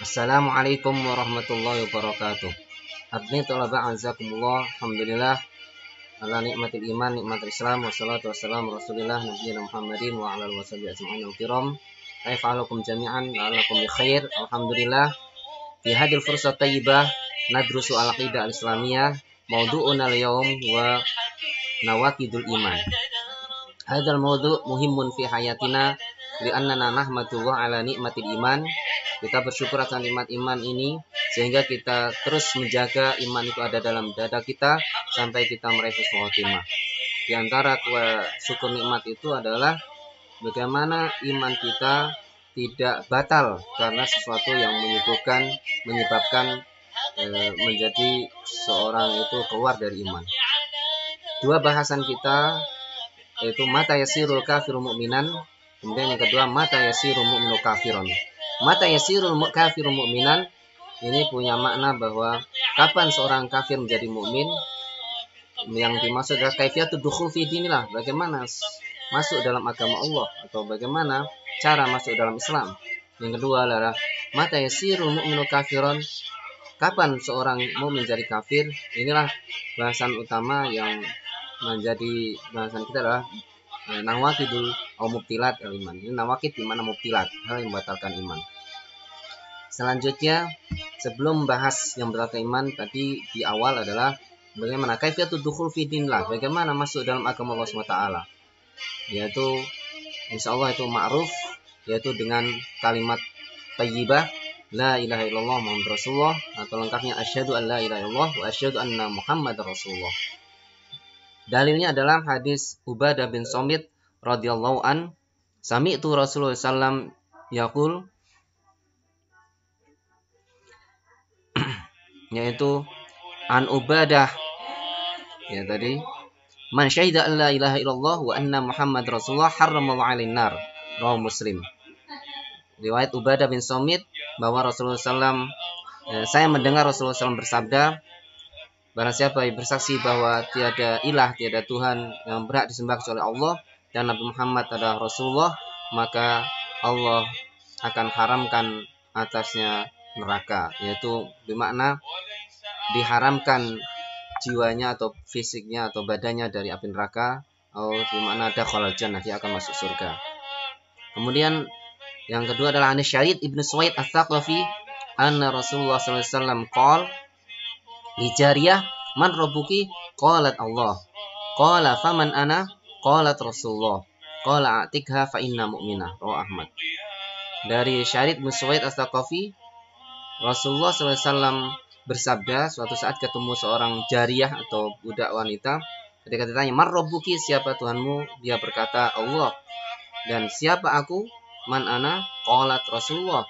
Assalamualaikum warahmatullahi wabarakatuh. Abni tolaba azakumullah. Alhamdulillah ala nikmatil iman, nikmatil Islam, wassalatu wassalamu rasulillah nabiyina Muhammadin wa ala alihi washabihi ajma'in al-kiram. Kaifalukum jami'an la'allakum bi khair. Alhamdulillah fi hadil fursat thayyibah nadrusu al-aqidah al-islamiyah mawdu'una al-yawm wa nawaqidul iman. Hadzal mawdu' muhimun fi hayatina li'annana nahmadullah ala nikmatil iman. Kita bersyukur akan nikmat iman ini sehingga kita terus menjaga iman itu ada dalam dada kita sampai kita meraih husnul khotimah. Di antara syukur nikmat itu adalah bagaimana iman kita tidak batal karena sesuatu yang menyebabkan menjadi seorang itu keluar dari iman. Dua bahasan kita yaitu mata yasirul kafirul mu'minan, kemudian yang kedua mata yasirul mu'minu kafirun. Mata yasirul kafirul mu'minan ini punya makna bahwa kapan seorang kafir menjadi mukmin. Yang dimaksud adalah kaifiyatud dukhul fi dinillah, bagaimana masuk dalam agama Allah atau bagaimana cara masuk dalam Islam. Yang kedua adalah mata yasirul mu'minu kafirun, kapan seorang mukmin menjadi kafir. Inilah bahasan utama yang menjadi bahasan kita adalah nawaqidul au mubtilat iman. Ini nawaqid di mana mubtilat, hal yang membatalkan iman. Selanjutnya, sebelum bahas yang membatalkan iman tadi di awal adalah bagaimana kaifiyatud dukhul fi dinillah, bagaimana masuk dalam agama Allah SWT. Yaitu insyaallah itu ma'ruf, yaitu dengan kalimat thayyibah la ilaha illallah Muhammadur Rasulullah, atau lengkapnya asyhadu an la ilaha illallah wa asyhadu anna Muhammadar Rasulullah. Dalilnya adalah hadis Ubadah bin Samit radhiyallahu an, sami'tu Rasulullah sallam yaqul, yaitu an Ubadah ya tadi, man syahida an la ilaha illallah wa anna Muhammad Rasulullah harramallahu 'alain nar, rawahu Muslim. Riwayat Ubadah bin Samit bahwa Rasulullah sallam, saya mendengar Rasulullah sallam bersabda, barang siapa yang bersaksi bahwa tiada ilah, tiada Tuhan yang berhak disembah kecuali Allah, dan Nabi Muhammad adalah Rasulullah, maka Allah akan haramkan atasnya neraka. Yaitu bermakna diharamkan jiwanya atau fisiknya atau badannya dari api neraka, atau bermakna dakhalal jannah, dia akan masuk surga. Kemudian yang kedua adalah Anas Syarid Ibnu Suwaid Ats-Tsaqafi anna Rasulullah sallallahu alaihi wasallam qala li jariyah man rabbuki, qalat Allah, qala faman ana, qalat Rasulullah, qala atikha fa inna mu'minah, rawahu Ahmad. Dari Syarid bin Suwaid Ats-Tsaqafi, Rasulullah SAW bersabda, suatu saat ketemu seorang jariyah atau budak wanita. Ketika ditanya man rabbuki, siapa Tuhanmu, dia berkata Allah. Dan siapa aku, man ana, qalat Rasulullah,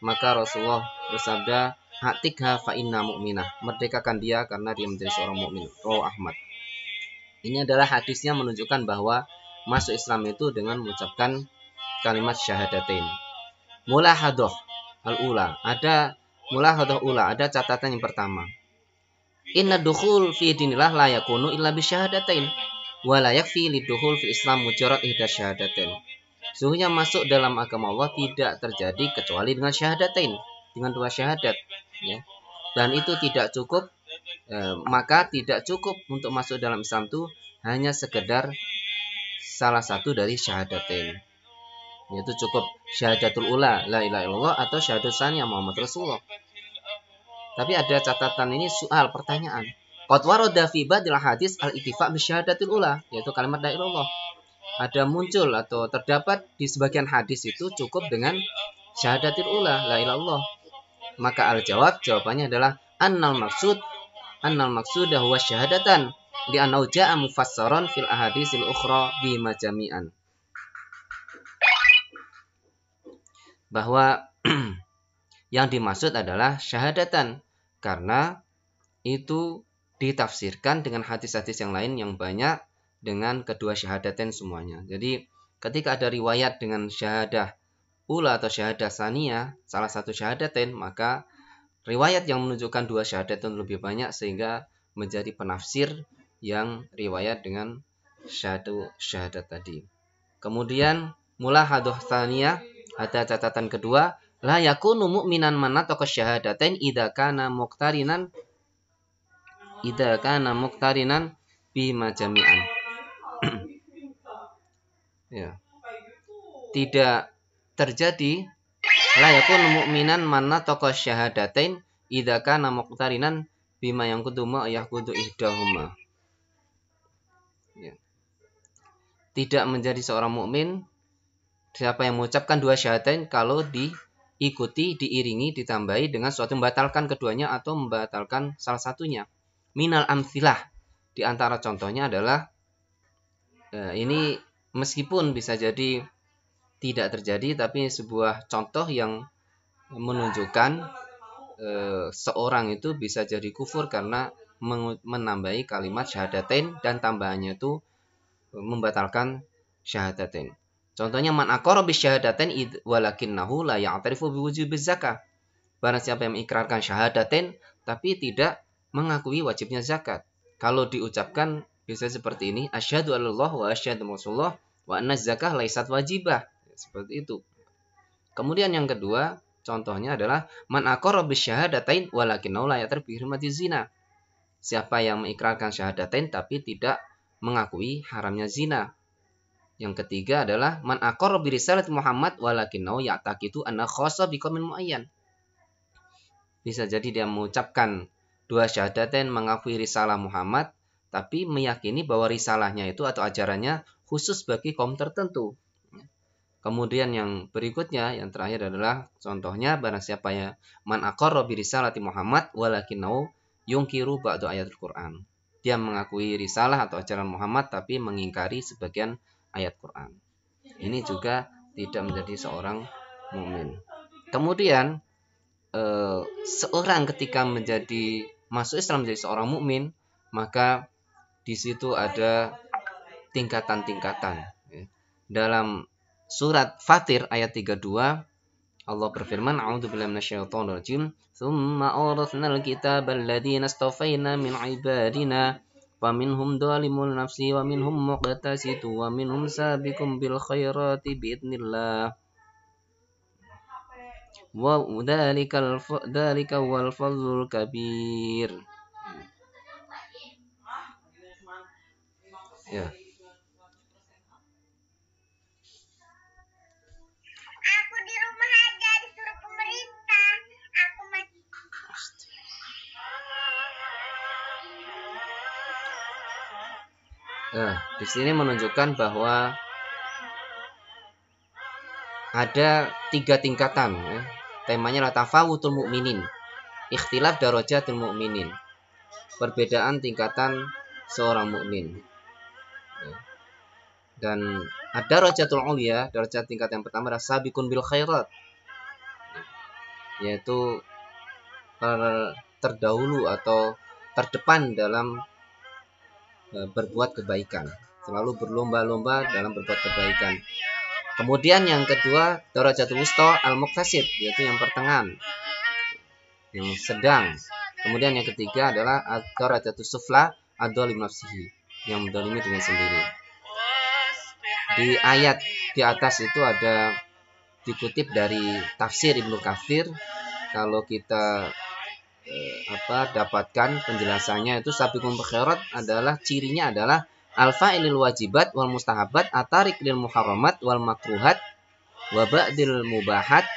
maka Rasulullah bersabda atikha fa inna mu'minah, merdekakan dia karena dia menjadi seorang mukmin, rawahu Ahmad. Ini adalah hadisnya menunjukkan bahwa masuk Islam itu dengan mengucapkan kalimat syahadatain. Mulahadah al-ula, ada mulahadah ula, ada catatan yang pertama. Inna dukhul fi dinillah la yakunu illa bi syahadatain wa la yakfi lidukhul fi Islam mujarrad ihda syahadatain. Sesungguhnya masuk dalam agama Allah tidak terjadi kecuali dengan syahadatain, dengan dua syahadat, ya. Dan itu tidak cukup, maka tidak cukup untuk masuk dalam Islam itu hanya sekedar salah satu dari syahadatain, yaitu cukup syahadatul ula la ilaha illallah atau syahadat tsaniyah Muhammad Rasulullah. Tapi ada catatan ini, soal pertanyaan. Qad warada fi ba'dil hadis al-ittifaq bi syahadatul ula, yaitu kalimat la ilaha illallah. Ada muncul atau terdapat di sebagian hadis itu cukup dengan syahadatul ula la ilaha illallah. Maka jawabannya adalah annal maqsudah huwa syahadatan li annahu jaa'a mufassaran fil ahadisil ukhra bi majami'an. Bahwa yang dimaksud adalah syahadatan karena itu ditafsirkan dengan hadis-hadis yang lain yang banyak dengan kedua syahadatain semuanya. Jadi ketika ada riwayat dengan syahadah ula atau syahadah tsaniyah, salah satu syahadatain, maka riwayat yang menunjukkan dua syahadatain lebih banyak sehingga menjadi penafsir yang riwayat dengan syahadat tadi. Kemudian mulahadah tsaniyah, ada catatan kedua, La yakunu mu'minan man nataqa syahadatain idza kana muqtarinan bima jami'an. Ya. Tidak terjadi la yakunu mu'minan man nataqa syahadatain idza kana muqtarinan bima yanqudu ma yahqudu ihdahuma. Ya. Tidak menjadi seorang mukmin siapa yang mengucapkan dua syahadatain kalau diikuti, diiringi, ditambahi dengan suatu membatalkan keduanya atau membatalkan salah satunya. Minal amsilah, di antara contohnya adalah ini meskipun bisa jadi tidak terjadi, tapi sebuah contoh yang menunjukkan seorang itu bisa jadi kufur karena menambahi kalimat syahadatain dan tambahannya itu membatalkan syahadatain. Contohnya man aqarra bisyahadatain walakinnahu la ya'tarifu biwujubiz zakah. Barang siapa yang mengikrarkan syahadatain tapi tidak mengakui wajibnya zakat. Kalau diucapkan bisa seperti ini, asyhadu allallah wa asyhadu rasulullah wa anna zakah laisat wajibah. Seperti itu. Kemudian yang kedua, contohnya adalah man aqarra bisyahadatain walakinnahu la ya'tarifu bi hurmatiz zina. Siapa yang mengikrarkan syahadatain tapi tidak mengakui haramnya zina. Yang ketiga adalah man aqarra bi risalati Muhammad walakinnahu ya'taqidu anna khassa biqaumin muayyan. Bisa jadi dia mengucapkan dua syahadatain mengakui risalah Muhammad tapi meyakini bahwa risalahnya itu atau ajarannya khusus bagi kaum tertentu. Kemudian yang berikutnya, yang terakhir adalah contohnya barang siapa ya man aqarra bi risalati Muhammad walakinnahu yunkiru ba'du ayatul Quran. Dia mengakui risalah atau ajaran Muhammad tapi mengingkari sebagian ayat Quran. Ini juga tidak menjadi seorang mukmin. Kemudian seorang ketika masuk Islam menjadi seorang mukmin, maka di situ ada tingkatan-tingkatan. Dalam surat Fatir ayat 32 Allah berfirman, A'udzubillahi minasyaitonirrajim, "Tsumma awratsnal kitabal ladzina istafaina min 'ibadina faminhum dzalimun nafsi wa minhum muqtasidun wa minhum sabiqun bil khairati biidznillah. Wa dzalika wal fadlul kabir." Ya. Aku di rumah aja disuruh pemerintah. Aku masih. Di sini menunjukkan bahwa ada 3 tingkatan. Ya. Temanya adalah tafawutul mukminin, ikhtilaf darajatul mukminin, perbedaan tingkatan seorang mukmin. Ya. Dan ada darajatul ulya, derajat tingkat yang pertama adalah sabiqun bil khairat, yaitu terdahulu atau terdepan dalam berbuat kebaikan, selalu berlomba-lomba dalam berbuat kebaikan. Kemudian yang kedua, darajatul wusta al-muqtasid, yaitu yang pertengahan, yang sedang. Kemudian yang ketiga adalah darajatul sufla ad-dhalim nafsihi, yang mendolimi dengan sendiri. Di ayat di atas itu ada dikutip dari tafsir Ibnu Katsir. Kalau kita dapatkan penjelasannya itu sabiqun bil khairat adalah cirinya adalah al-fa'ilil wajibat wal mustahabat atarik lil muharramat wal makruhat wa ba'dil mubahat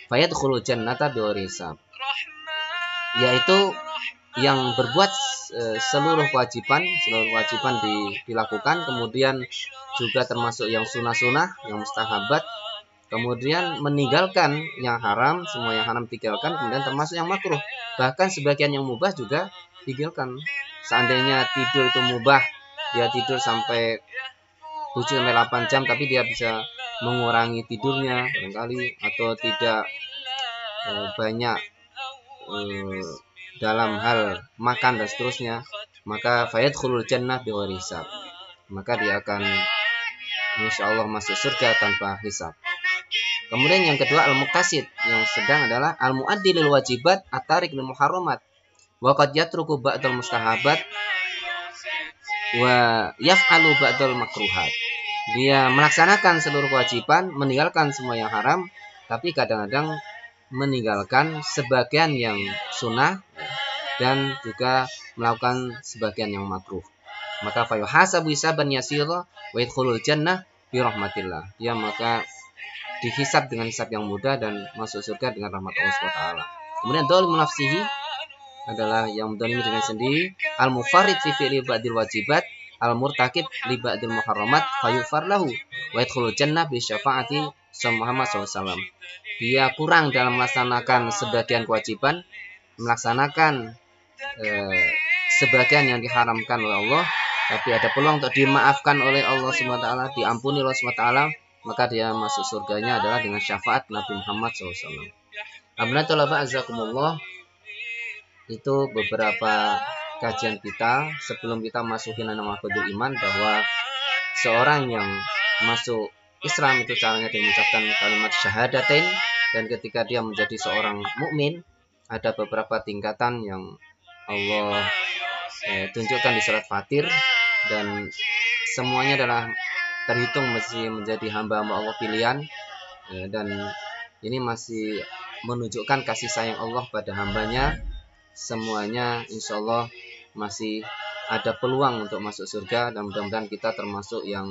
fayadkhulul jannata bighairi hisab. Yaitu yang berbuat seluruh kewajiban dilakukan, kemudian juga termasuk yang sunah-sunah, yang mustahabat, kemudian meninggalkan yang haram, semua yang haram tinggalkan, kemudian termasuk yang makruh. Bahkan sebagian yang mubah juga tinggalkan. Seandainya tidur itu mubah, dia tidur sampai 7-8 jam, tapi dia bisa mengurangi tidurnya barangkali, atau tidak banyak dalam hal makan dan seterusnya, maka fayadkhulul jannah bighairi hisab, maka dia akan insyaallah masuk surga tanpa hisab. Kemudian yang kedua al-muqtasid, yang sedang adalah al-muaddi lil wajibat atarik lil muharramat wa qad yatruku ba'dal mustahabat wa yaf'alu ba'dal makruhat. Dia melaksanakan seluruh kewajiban, meninggalkan semua yang haram, tapi kadang-kadang meninggalkan sebagian yang sunnah dan juga melakukan sebagian yang makruh. Maka fayuhasabu hisaban yasira wa yadkhulul jannah bi rahmatillah. Dia maka dihisab dengan hisab yang mudah dan masuk surga dengan rahmat Allah Subhanahu wa taala. Kemudian dzalimun nafsihi adalah yang menzalimi diri sendiri, al-mufarrid fi fi'li ba'dil wajibat, al-murtakib li ba'dil muharramat fayufar lahu wa yadkhulul jannah bi syafaati Muhammad SAW. Dia kurang dalam melaksanakan sebagian kewajiban, melaksanakan sebagian yang diharamkan oleh Allah, tapi ada peluang untuk dimaafkan oleh Allah SWT, diampuni Allah SWT, maka dia masuk surganya adalah dengan syafaat Nabi Muhammad SAW. Alhamdulillah, azakumullah. Itu beberapa kajian kita sebelum kita masukin nama Fadul Iman, bahwa seorang yang masuk Islam itu caranya dia mengucapkan kalimat syahadatain, dan ketika dia menjadi seorang mukmin ada beberapa tingkatan yang Allah tunjukkan di surat Fatir, dan semuanya adalah terhitung masih menjadi hamba-hamba Allah pilihan, dan ini masih menunjukkan kasih sayang Allah pada hambanya. Semuanya insya Allah masih ada peluang untuk masuk surga, dan mudah-mudahan kita termasuk yang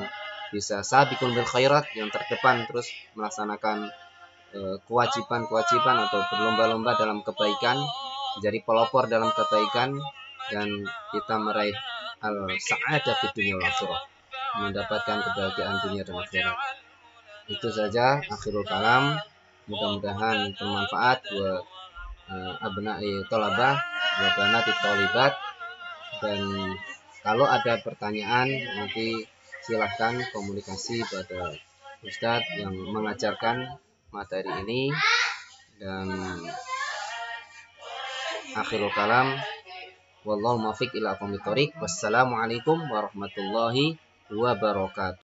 bisa sabiqun bil khairat, yang terdepan terus melaksanakan kewajiban-kewajiban atau berlomba-lomba dalam kebaikan, menjadi pelopor dalam kebaikan, dan kita meraih al-sa'adah di dunia wal akhirah, mendapatkan kebahagiaan dunia dan akhirat. Itu saja akhirul kalam, mudah-mudahan bermanfaat buat abna'i thalabah wa banati thalibat. Dan kalau ada pertanyaan nanti silahkan komunikasi pada Ustadz yang mengajarkan materi ini. Dan akhirul kalam, wallahu muwaffiq ila aqwamit thoriq. Wassalamualaikum warahmatullahi wabarakatuh.